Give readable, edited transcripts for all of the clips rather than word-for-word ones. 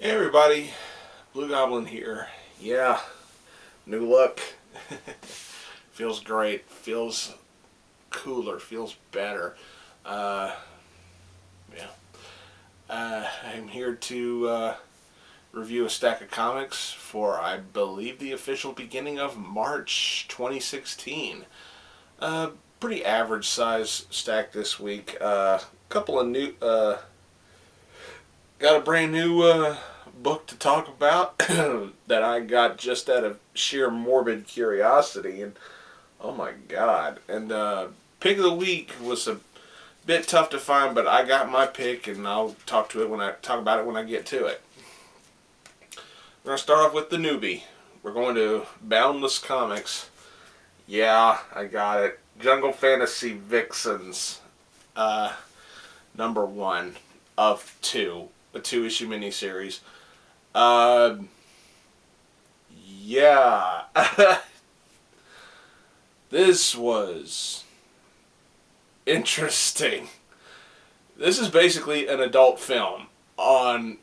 Hey everybody, Blugoblin here. Yeah, new look. Feels great, feels cooler, feels better. Yeah. I'm here to review a stack of comics for, I believe, the official beginning of March 2016. Pretty average size stack this week. Couple of new, got a brand new book to talk about that I got just out of sheer morbid curiosity, and oh my god. And pick of the week was a bit tough to find, but I got my pick, and I'll talk about it when I get to it. We're gonna start off with the newbie. We're going to Boundless Comics. Yeah, I got it. Jungle Fantasy Vixens, number 1 of 2, a 2-issue miniseries. Yeah. This was interesting. This is basically an adult film in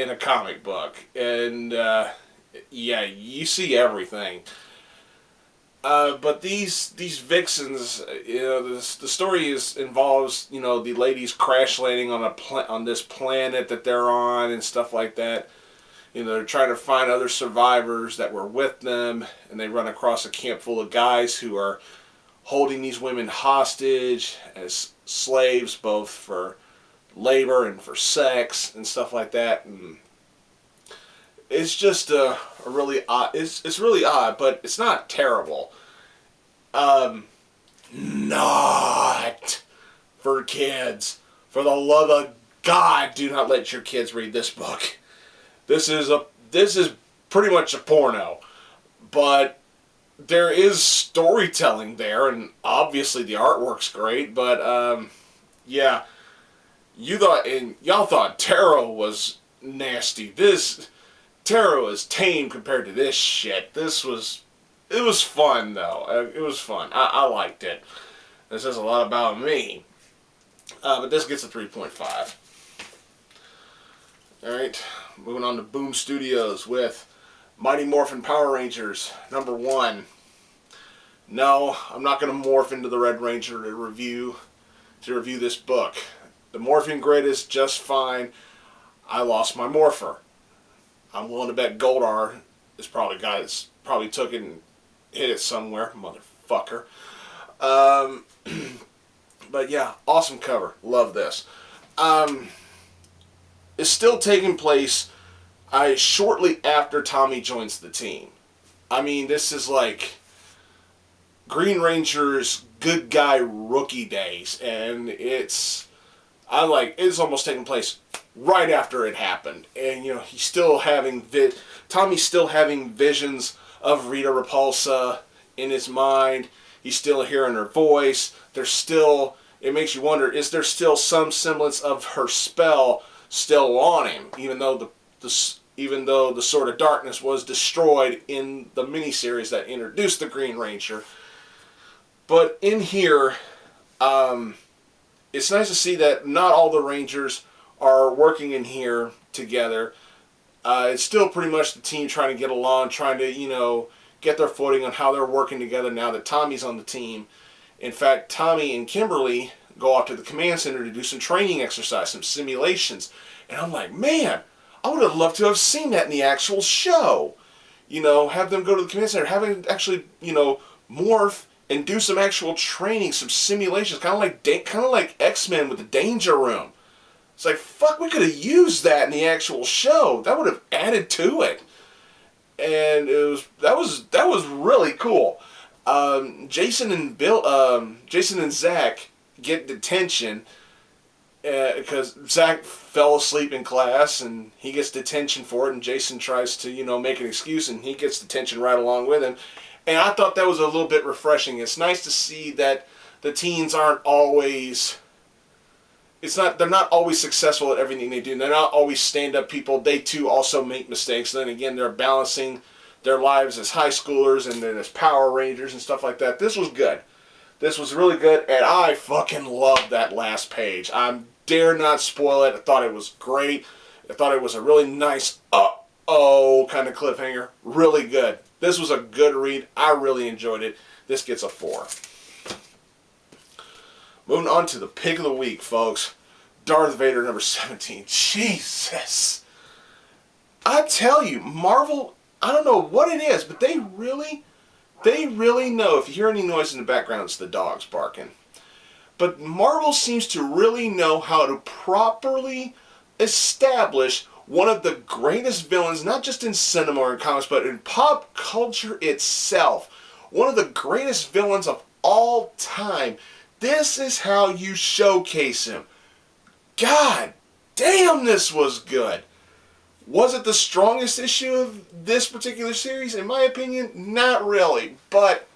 a comic book, and yeah, you see everything. But these Vixens, the story involves the ladies crash landing on this planet that they're on and stuff like that. They're trying to find other survivors that were with them, and they run across a camp full of guys who are holding these women hostage as slaves, both for labor and for sex and stuff like that. And it's just a really odd. It's really odd, but it's not terrible. Not for kids. For the love of God, do not let your kids read this book. This is pretty much a porno, but there is storytelling there, and obviously the artwork's great. But yeah, y'all thought Tarot was nasty. Tarot is tame compared to this shit. It was fun though. It was fun. I liked it. This says a lot about me. But this gets a 3.5. Alright, moving on to Boom Studios with Mighty Morphin Power Rangers, number 1. No, I'm not going to morph into the Red Ranger to review this book. The morphing grid is just fine. I lost my morpher. I'm willing to bet Goldar is probably a guy that's probably took it and hit it somewhere, motherfucker. But yeah, awesome cover. Love this. It's still taking place shortly after Tommy joins the team. I mean, this is like Green Ranger's good guy rookie days, and it's almost taking place right after it happened. And he's still having Tommy's still having visions of Rita Repulsa in his mind. He's still hearing her voice. It makes you wonder, is there still some semblance of her spell still on him, even though the Sword of Darkness was destroyed in the miniseries that introduced the Green Ranger. But in here, it's nice to see that not all the Rangers are working in here together. It's still pretty much the team trying to get along, trying to, get their footing on how they're working together now that Tommy's on the team. In fact, Tommy and Kimberly go off to the command center to do some training exercise, some simulations. And I'm like, man, I would have loved to have seen that in the actual show. Have them go to the command center, have them actually, morph and do some actual training, some simulations, kind of like X-Men with the Danger Room. It's like, fuck, we could have used that in the actual show. That would have added to it. And that was really cool. Jason and Zach get detention because Zach fell asleep in class, and he gets detention for it, and Jason tries to make an excuse, and he gets detention right along with him. And I thought that was a little bit refreshing. It's nice to see that the teens aren't always they're not always successful at everything they do. They're not always stand-up people. They too also make mistakes. Then again, they're balancing their lives as high schoolers and then as Power Rangers and stuff like that. This was good. This was really good, and I fucking loved that last page. I dare not spoil it. I thought it was great. I thought it was a really nice uh-oh kind of cliffhanger. Really good. This was a good read. I really enjoyed it. This gets a 4. Moving on to the pick of the week, folks. Darth Vader number 17. Jesus. I tell you, Marvel, I don't know what it is, but they really know. If you hear any noise in the background, it's the dogs barking. But Marvel seems to really know how to properly establish one of the greatest villains, not just in cinema or in comics, but in pop culture itself. One of the greatest villains of all time. This is how you showcase him. God damn, this was good. Was it the strongest issue of this particular series? In my opinion, not really. But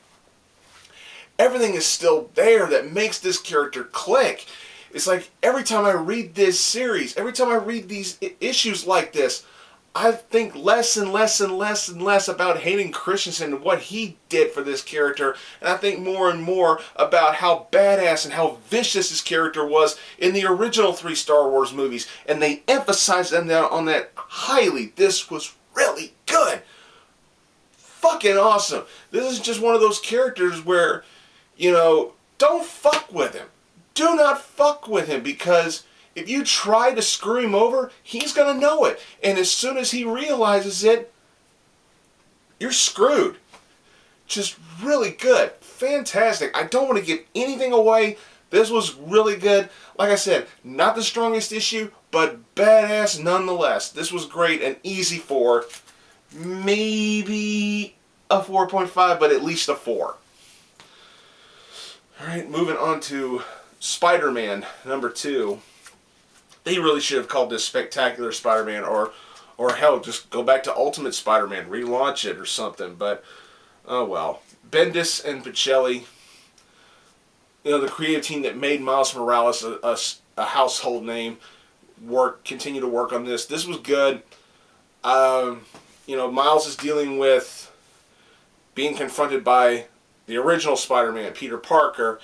everything is still there that makes this character click. It's like every time I read this series, every time I read these issues like this, I think less and less and less and less about Hayden Christensen and what he did for this character. And I think more and more about how badass and how vicious his character was in the original 3 Star Wars movies. And they emphasized on that highly. This was really good. Fucking awesome. This is just one of those characters where, you know, don't fuck with him. Do not fuck with him, because if you try to screw him over, he's going to know it. And as soon as he realizes it, you're screwed. Just really good. Fantastic. I don't want to give anything away. This was really good. Like I said, not the strongest issue, but badass nonetheless. This was great. An easy 4. Maybe a 4.5, but at least a 4. Alright, moving on to Spider-Man number 2. They really should have called this Spectacular Spider-Man, or hell, just go back to Ultimate Spider-Man, relaunch it or something. But oh well. Bendis and Pichelli, you know, the creative team that made Miles Morales a household name, continue to work on this. This was good. You know, Miles is dealing with being confronted by the original Spider-Man, Peter Parker.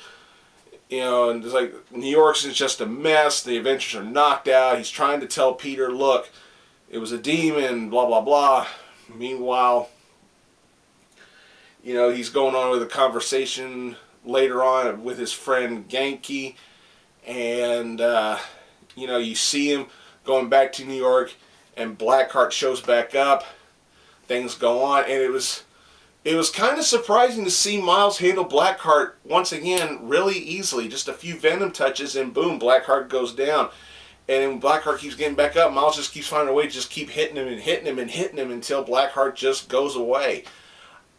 You know, and it's like New York's is just a mess. The Avengers are knocked out. He's trying to tell Peter, look, it was a demon, blah, blah, blah. Meanwhile, you know, he's going on with a conversation later on with his friend Genki. And, you know, you see him going back to New York, and Blackheart shows back up. Things go on, and it was kind of surprising to see Miles handle Blackheart once again really easily. Just a few Venom touches and boom, Blackheart goes down. And when Blackheart keeps getting back up, Miles just keeps finding a way to just keep hitting him and hitting him and hitting him until Blackheart just goes away.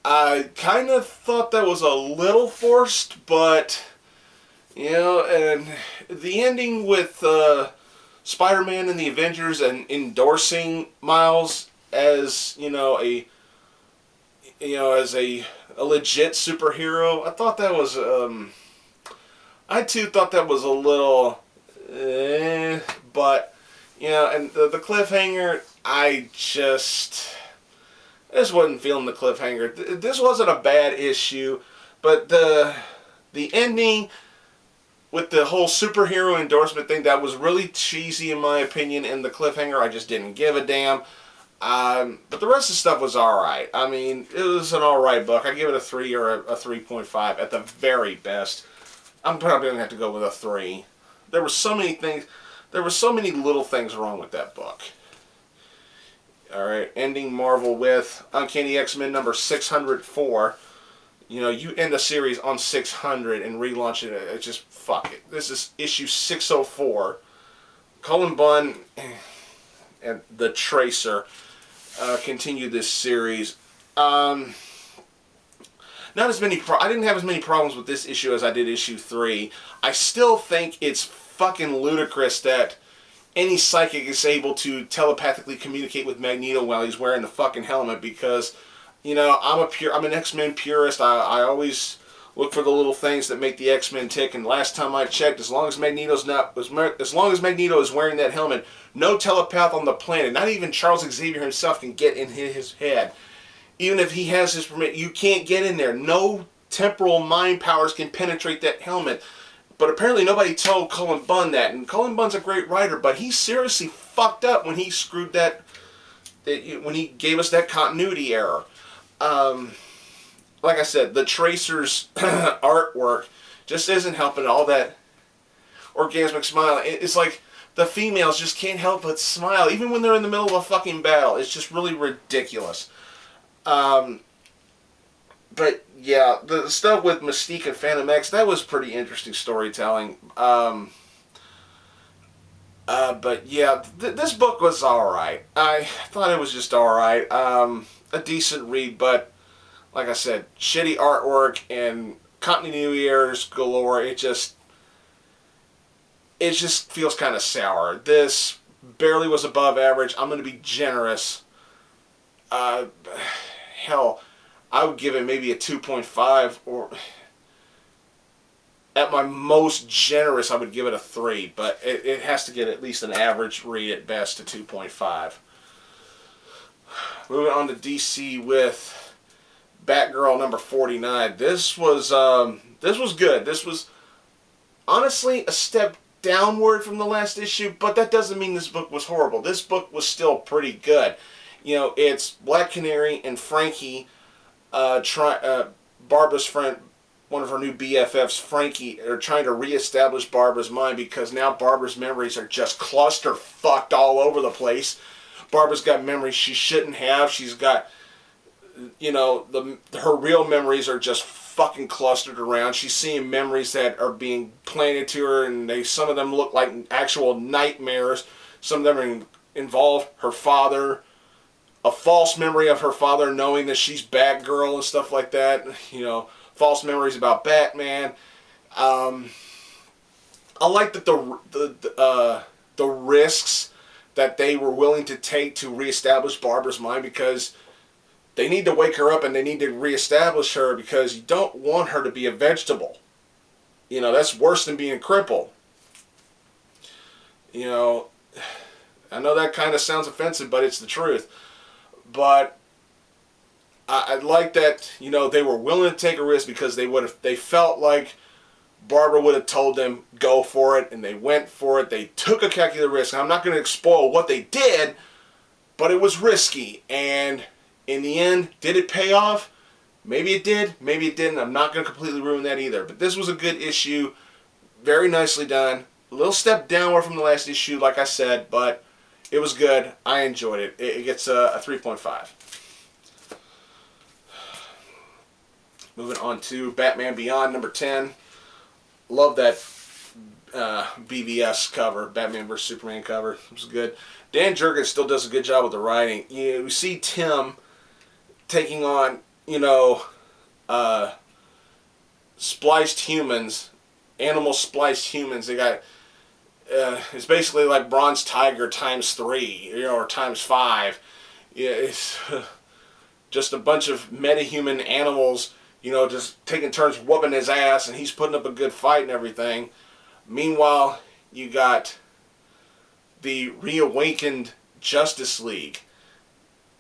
I kind of thought that was a little forced, but, you know, and the ending with Spider-Man and the Avengers and endorsing Miles as, as a legit superhero, I thought that was, I too thought that was a little, but, you know, and the cliffhanger, I just wasn't feeling the cliffhanger. This wasn't a bad issue, but the ending with the whole superhero endorsement thing, that was really cheesy in my opinion, and the cliffhanger, I just didn't give a damn. But the rest of the stuff was alright. I mean, it was an alright book. I give it a 3 or a 3.5 at the very best. I'm probably going to have to go with a 3. There were so many things, there were so many little things wrong with that book. Alright, ending Marvel with Uncanny X-Men number 604. You know, you end a series on 600 and relaunch it. It's just, fuck it. This is issue 604. Cullen Bunn and the Tracer continue this series. Not as many. I didn't have as many problems with this issue as I did issue 3. I still think it's fucking ludicrous that any psychic is able to telepathically communicate with Magneto while he's wearing the fucking helmet, because, you know, I'm an X-Men purist. I always look for the little things that make the X-Men tick, and last time I checked, as long as Magneto is wearing that helmet, no telepath on the planet, not even Charles Xavier himself, can get in his head. Even if he has his permit, you can't get in there. No temporal mind powers can penetrate that helmet. But apparently nobody told Cullen Bunn that. And Cullen Bunn's a great writer, but he seriously fucked up when he screwed when he gave us that continuity error. Like I said, the Tracer's artwork just isn't helping all that orgasmic smile. It's like the females just can't help but smile, even when they're in the middle of a fucking battle. It's just really ridiculous. But yeah, the stuff with Mystique and Phantom X, that was pretty interesting storytelling. But yeah, this book was alright. I thought it was just alright. A decent read, but like I said, shitty artwork and continuity errors galore. It just feels kind of sour. This barely was above average. I'm going to be generous. Hell, I would give it maybe a 2.5, or at my most generous, I would give it a 3, but it has to get at least an average read at best, a 2.5. Moving on to DC with Batgirl number 49. This was good. This was honestly a step downward from the last issue, but that doesn't mean this book was horrible. This book was still pretty good. You know, it's Black Canary and Frankie, Barbara's friend, one of her new BFFs, Frankie, are trying to reestablish Barbara's mind because now Barbara's memories are just cluster fucked all over the place. Barbara's got memories she shouldn't have. She's got, you know, her real memories are just fucking clustered around. She's seeing memories that are being planted to her, and some of them look like actual nightmares. Some of them involve her father, a false memory of her father knowing that she's Batgirl and stuff like that. You know, false memories about Batman. I like that the risks that they were willing to take to reestablish Barbara's mind, because they need to wake her up and they need to reestablish her, because you don't want her to be a vegetable. You know, that's worse than being crippled. You know, I know that kind of sounds offensive, but it's the truth. But I like that, you know, they were willing to take a risk because they felt like Barbara would have told them, go for it, and they went for it. They took a calculated risk. I'm not going to spoil what they did, but it was risky. And in the end, did it pay off? Maybe it did, maybe it didn't. I'm not going to completely ruin that either. But this was a good issue. Very nicely done. A little step downward from the last issue, like I said, but it was good. I enjoyed it. It gets a 3.5. Moving on to Batman Beyond number 10. Love that BVS cover, Batman vs. Superman cover. It was good. Dan Jurgens still does a good job with the writing. You see Tim taking on, you know, spliced humans, animal spliced humans. They got, it's basically like Bronze Tiger times 3, you know, or times 5. Yeah, it's just a bunch of metahuman animals, you know, just taking turns whooping his ass, and he's putting up a good fight and everything. Meanwhile, you got the reawakened Justice League,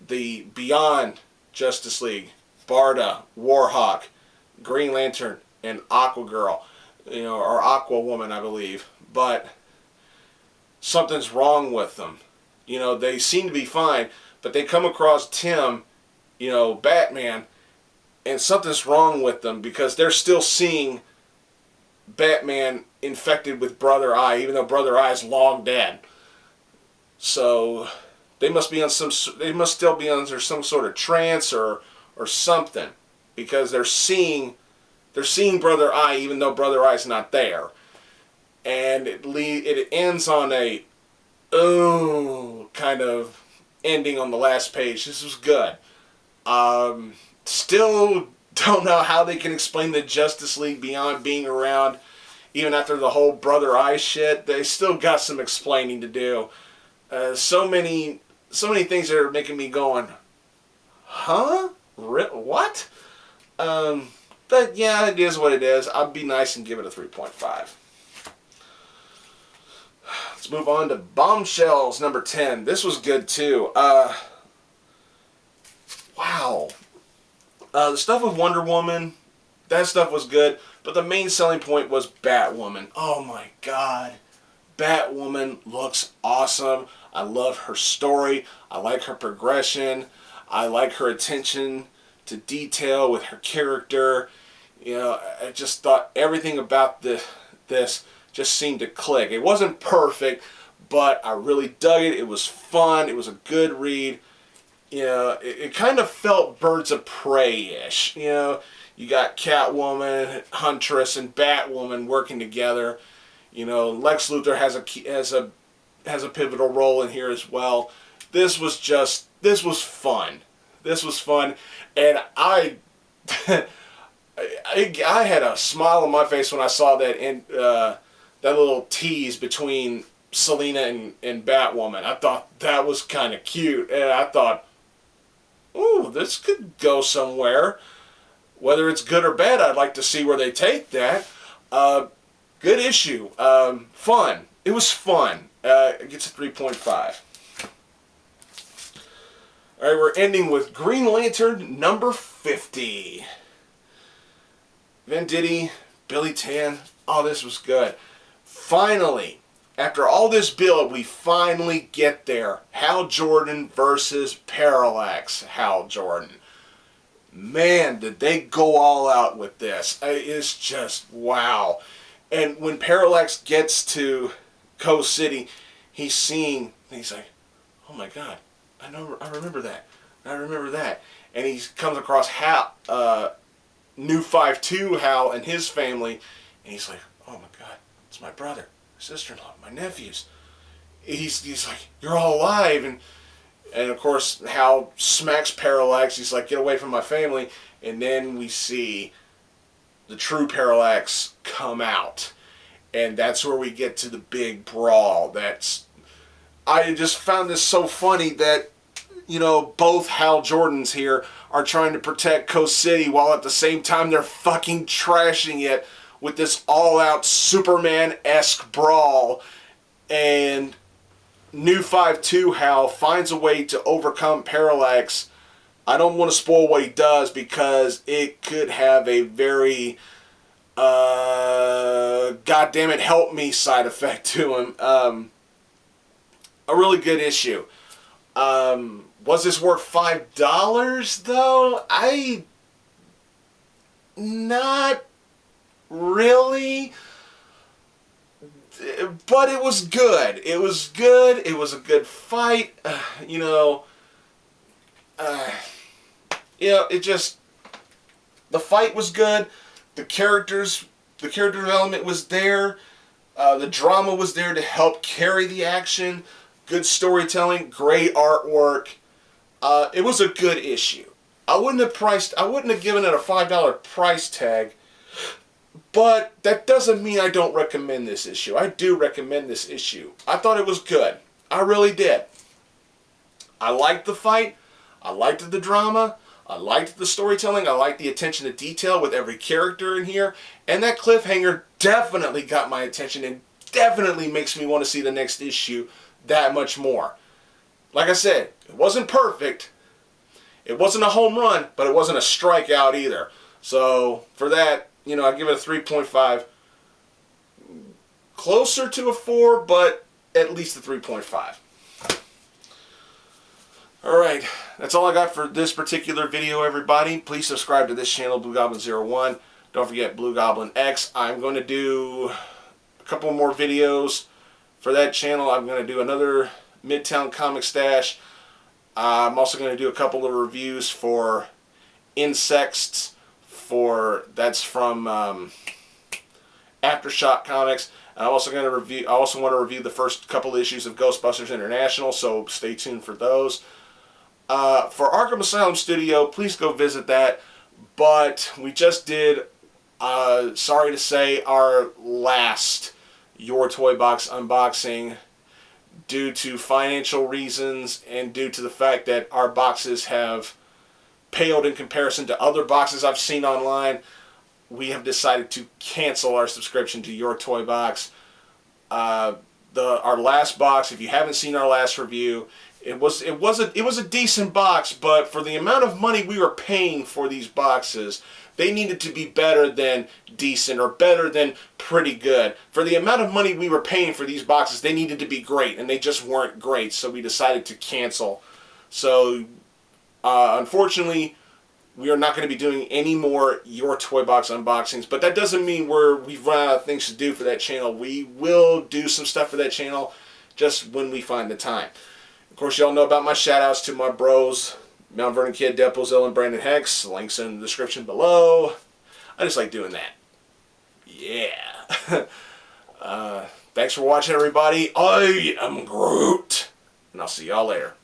the Beyond Justice League, Barda, Warhawk, Green Lantern, and Aquagirl, you know, or Aquawoman, I believe. But something's wrong with them. You know, they seem to be fine, but they come across Tim, you know, Batman, and something's wrong with them because they're still seeing Batman infected with Brother Eye, even though Brother Eye is long dead. So they must be on they must still be under some sort of trance or something, because they're seeing Brother Eye even though Brother Eye's not there. And it ends on a kind of ending on the last page. This was good. Still don't know how they can explain the Justice League Beyond being around even after the whole Brother Eye shit. They still got some explaining to do. So many things that are making me going, huh? What? But yeah, it is what it is. I'll be nice and give it a 3.5. Let's move on to Bombshells number 10. This was good too. Wow. The stuff with Wonder Woman, that stuff was good. But the main selling point was Batwoman. Oh my God. Batwoman looks awesome. I love her story. I like her progression. I like her attention to detail with her character. You know, I just thought everything about this just seemed to click. It wasn't perfect, but I really dug it. It was fun. It was a good read. You know, it kind of felt Birds of Prey-ish. You know, you got Catwoman, Huntress, and Batwoman working together. You know, Lex Luthor has a pivotal role in here as well. This was fun. This was fun, and I had a smile on my face when I saw that little tease between Selina and Batwoman. I thought that was kind of cute, and I thought, ooh, this could go somewhere. Whether it's good or bad, I'd like to see where they take that. Good issue. Fun. It was fun. It gets a 3.5. Alright, we're ending with Green Lantern number 50. Venditti, Billy Tan. Oh, this was good. Finally, after all this build, we finally get there. Hal Jordan versus Parallax Hal Jordan. Man, did they go all out with this. It's just, wow. And when Parallax gets to Coast City, he's like, oh my God, I remember that. I remember that. And he comes across Hal, New 5-2 Hal and his family, and he's like, oh my God, it's my brother, my sister-in-law, my nephews. He's like, you're all alive. And of course, Hal smacks Parallax. He's like, get away from my family. And then we see the true Parallax come out. And that's where we get to the big brawl. I just found this so funny that, you know, both Hal Jordans here are trying to protect Coast City while at the same time they're fucking trashing it with this all-out Superman-esque brawl. And New 5-2 Hal finds a way to overcome Parallax. I don't want to spoil what he does because it could have a very goddammit help me side effect to him. A really good issue. Was this worth $5 though? Not really. But it was good. It was good. It was a good fight. You know, it just, the fight was good. The character development was there. The drama was there to help carry the action. Good storytelling, great artwork. It was a good issue. I wouldn't have given it a $5 price tag. But that doesn't mean I don't recommend this issue. I do recommend this issue. I thought it was good. I really did. I liked the fight. I liked the drama. I liked the storytelling. I liked the attention to detail with every character in here. And that cliffhanger definitely got my attention and definitely makes me want to see the next issue that much more. Like I said, it wasn't perfect. It wasn't a home run, but it wasn't a strikeout either. So for that, you know, I give it a 3.5. Closer to a 4, but at least a 3.5. Alright, that's all I got for this particular video, everybody. Please subscribe to this channel, Blugoblin01. Don't forget Blugoblin X. I'm going to do a couple more videos for that channel. I'm going to do another Midtown Comic Stash. I'm also going to do a couple of reviews for Insects. That's from Aftershock Comics. And I'm also going to review. I also want to review the first couple issues of Ghostbusters International, so stay tuned for those. For Arkham Asylum Studio, please go visit that. But we just did, sorry to say, our last Your Toy Box unboxing due to financial reasons and due to the fact that our boxes have paled in comparison to other boxes I've seen online. We have decided to cancel our subscription to Your Toy Box. The our last box. If you haven't seen our last review, it was a decent box, but for the amount of money we were paying for these boxes, they needed to be better than decent or better than pretty good. For the amount of money we were paying for these boxes, they needed to be great, and they just weren't great, so we decided to cancel. So, unfortunately, we are not going to be doing any more Your Toy Box unboxings, but that doesn't mean we've run out of things to do for that channel. We will do some stuff for that channel just when we find the time. Of course, y'all know about my shout-outs to my bros, TheMtVernonKid, Deadpoolzilla, and Brandon Hex. Links in the description below. I just like doing that. Yeah. Thanks for watching, everybody. I am Groot, and I'll see y'all later.